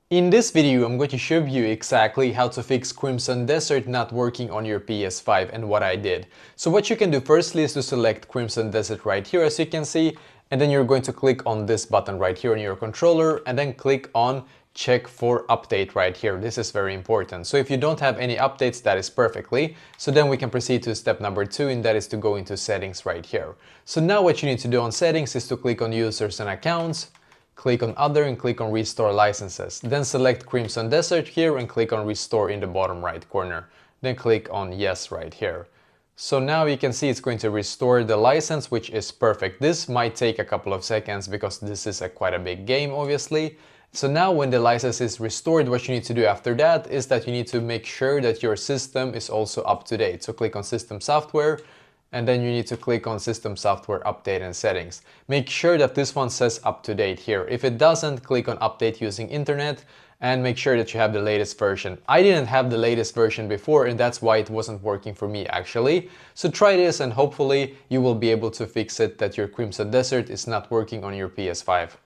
In this video, I'm going to show you exactly how to fix Crimson Desert not working on your PS5 and what I did. So what you can do firstly is to select Crimson Desert right here, as you can see, and then you're going to click on this button right here on your controller and then click on check for update right here. This is very important. So if you don't have any updates, that is perfectly. So then we can proceed to step number 2, and that is to go into settings right here. So now what you need to do on settings is to click on users and accounts, click on other and click on restore licenses. Then select Crimson Desert here and click on restore in the bottom right corner. Then click on yes right here. So now you can see it's going to restore the license, which is perfect. This might take a couple of seconds because this is quite a big game, obviously. So now when the license is restored, what you need to do after that is that you need to make sure that your system is also up to date. So click on System Software, and then you need to click on System Software Update and Settings. Make sure that this one says up to date here. If it doesn't, click on Update using Internet and make sure that you have the latest version. I didn't have the latest version before, and that's why it wasn't working for me actually. So try this and hopefully you will be able to fix it that your Crimson Desert is not working on your PS5.